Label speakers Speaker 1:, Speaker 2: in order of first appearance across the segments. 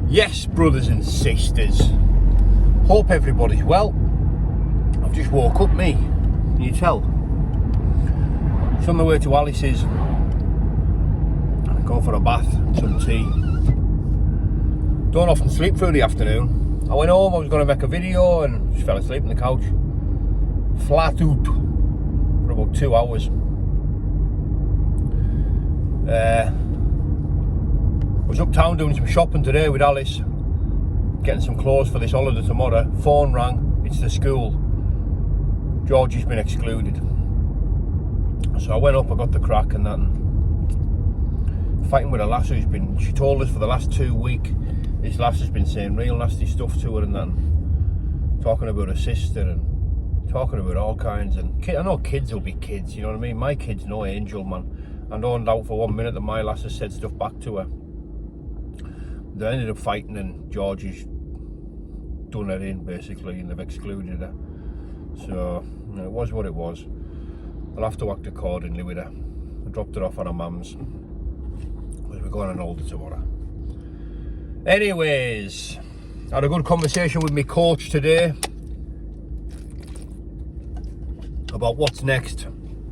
Speaker 1: Yes, brothers and sisters, hope everybody's well. I've just woke up, me. Can you tell? It's on the way to Alice's. Going for a bath and some tea. Don't often sleep through the afternoon. I went home, I was going to make a video and just fell asleep on the couch. Flat out for about 2 hours. I was uptown doing some shopping today with Alice, getting some clothes for this holiday tomorrow. Phone rang, it's the school. Georgie's been excluded. So I went up, I got the crack and that. Fighting with a lass who's been, she told us for the last 2 weeks, this lass has been saying real nasty stuff to her and that. Talking about her sister and talking about all kinds. And I know kids will be kids, you know what I mean? My kid's no angel, man. I don't doubt for 1 minute that my lass has said stuff back to her. They ended up fighting and Georgie's done her in basically and they've excluded her. So it was what it was. I'll have to act accordingly with her. I dropped her off on her mum's. We're going on holiday tomorrow. Anyways, I had a good conversation with my coach today about what's next.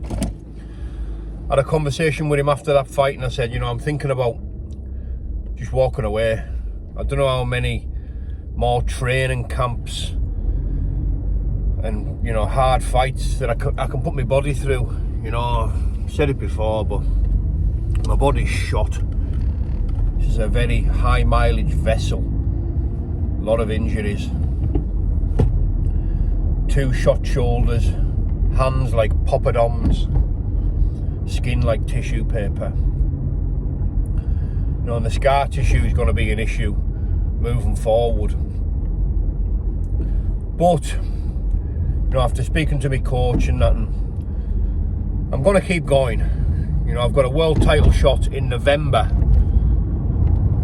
Speaker 1: I had a conversation with him after that fight and I said, you know, I'm thinking about just walking away. I don't know how many more training camps and, you know, hard fights that I can put my body through. You know, I've said it before, but my body's shot. This is a very high mileage vessel. A lot of injuries. 2 shot shoulders, hands like poppadoms, skin like tissue paper. You know, and the scar tissue is going to be an issue moving forward. But, you know, after speaking to my coach and that, I'm going to keep going. You know, I've got a world title shot in November.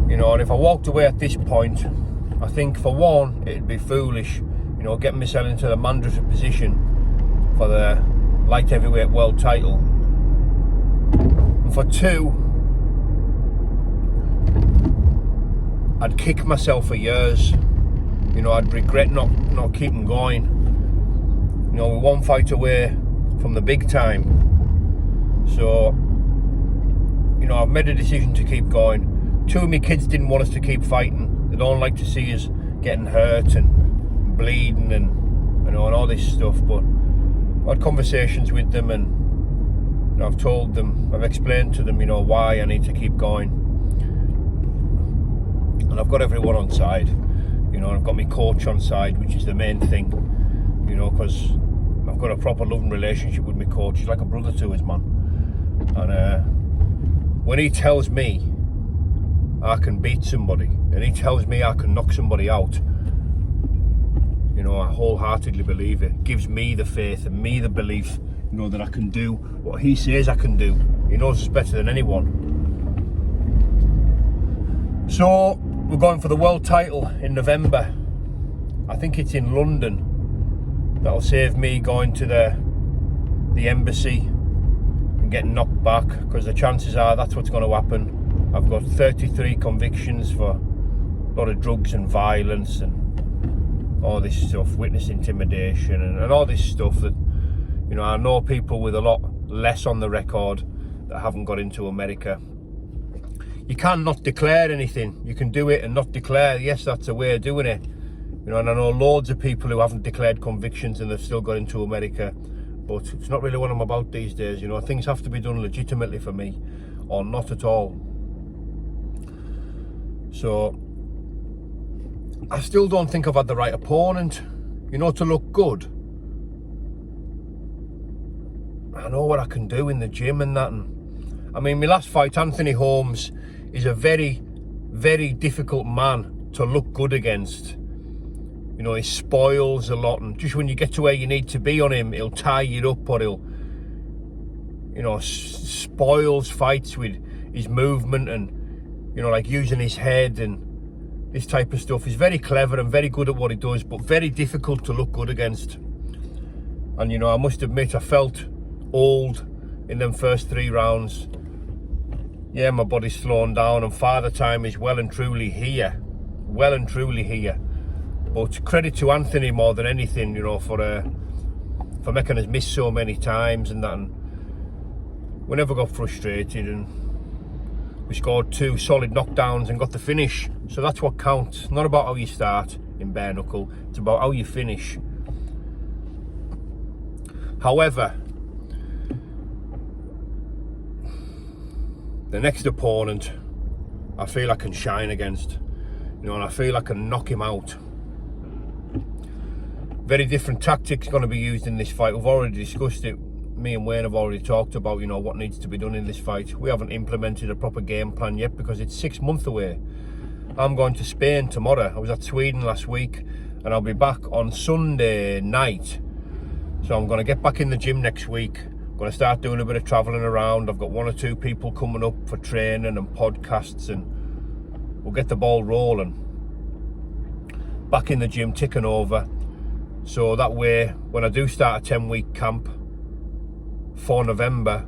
Speaker 1: You know, and if I walked away at this point, I think for one, it'd be foolish, you know, getting myself into the mandatory position for the light heavyweight world title. And for two, I'd kick myself for years. You know, I'd regret not keeping going. You know, we're 1 fight away from the big time. So, you know, I've made a decision to keep going. 2 of my kids didn't want us to keep fighting. They don't like to see us getting hurt and bleeding and, you know, and all this stuff. But I had conversations with them and, you know, I've told them, I've explained to them, you know, why I need to keep going. And I've got everyone on side, you know, and I've got my coach on side, which is the main thing, you know, because I've got a proper loving relationship with my coach. He's like a brother to us, man. And when he tells me I can beat somebody, and he tells me I can knock somebody out, you know, I wholeheartedly believe it. Gives me the faith and me the belief, you know, that I can do what he says I can do. He knows us better than anyone. So we're going for the world title in November. I think it's in London. That'll save me going to the embassy and getting knocked back, because the chances are that's what's going to happen. I've got 33 convictions for a lot of drugs and violence and all this stuff, witness intimidation and all this stuff that, you know, I know people with a lot less on the record that haven't got into America. You can't not declare anything. You can do it and not declare. Yes, that's a way of doing it. You know, and I know loads of people who haven't declared convictions and they've still got into America. But it's not really what I'm about these days. You know, things have to be done legitimately for me, or not at all. So I still don't think I've had the right opponent, you know, to look good. I know what I can do in the gym and that. And I mean, my last fight, Anthony Holmes, is a very, very difficult man to look good against. You know, he spoils a lot, and just when you get to where you need to be on him, he'll tie you up, or he'll, you know, spoils fights with his movement and, you know, like using his head and this type of stuff. He's very clever and very good at what he does, but very difficult to look good against. And, you know, I must admit, I felt old in them first 3 rounds. Yeah, my body's slowing down and father time is well and truly here. well and truly here. But credit to Anthony more than anything, you know, for making us miss so many times and that. And we never got frustrated, and we scored 2 solid knockdowns and got the finish. So that's what counts. Not about how you start in bare knuckle, it's about how you finish. However, the next opponent I feel I can shine against, you know, and I feel I can knock him out. Very different tactics going to be used in this fight. We've already discussed it. Me and Wayne have already talked about, you know, what needs to be done in this fight. We haven't implemented a proper game plan yet because it's 6 months away. I'm going to Spain tomorrow. I was at Sweden last week, and I'll be back on Sunday night. So I'm going to get back in the gym next week. I'm going to start doing a bit of travelling around. I've got 1 or 2 people coming up for training and podcasts, and we'll get the ball rolling. Back in the gym, ticking over. So that way, when I do start a 10-week camp for November,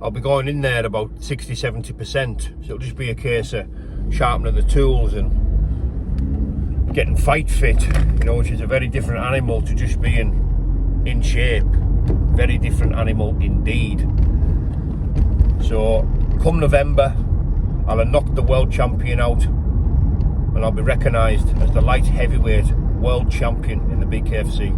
Speaker 1: I'll be going in there at about 60-70%. So it'll just be a case of sharpening the tools and getting fight fit, you know, which is a very different animal to just being in shape. Very different animal indeed. So come November, I'll have knocked the world champion out, and I'll be recognised as the light heavyweight world champion in the BKFC.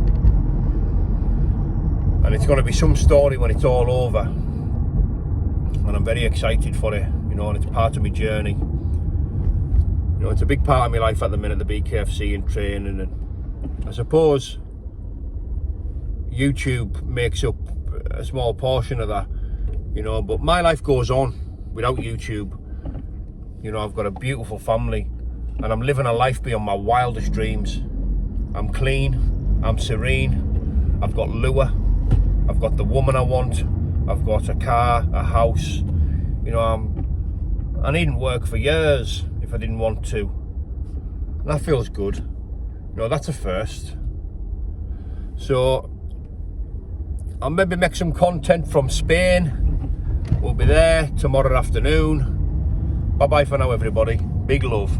Speaker 1: And it's going to be some story when it's all over, and I'm very excited for it, you know, and it's part of my journey. You know, it's a big part of my life at the minute, the BKFC and training, and I suppose YouTube makes up a small portion of that, you know, but my life goes on without YouTube. You know, I've got a beautiful family, and I'm living a life beyond my wildest dreams. I'm clean, I'm serene, I've got lure, I've got the woman I want, I've got a car, a house. You know, I needn't work for years if I didn't want to. And that feels good. You know, that's a first. So I'll maybe make some content from Spain. We'll be there tomorrow afternoon. Bye bye for now, everybody. Big love.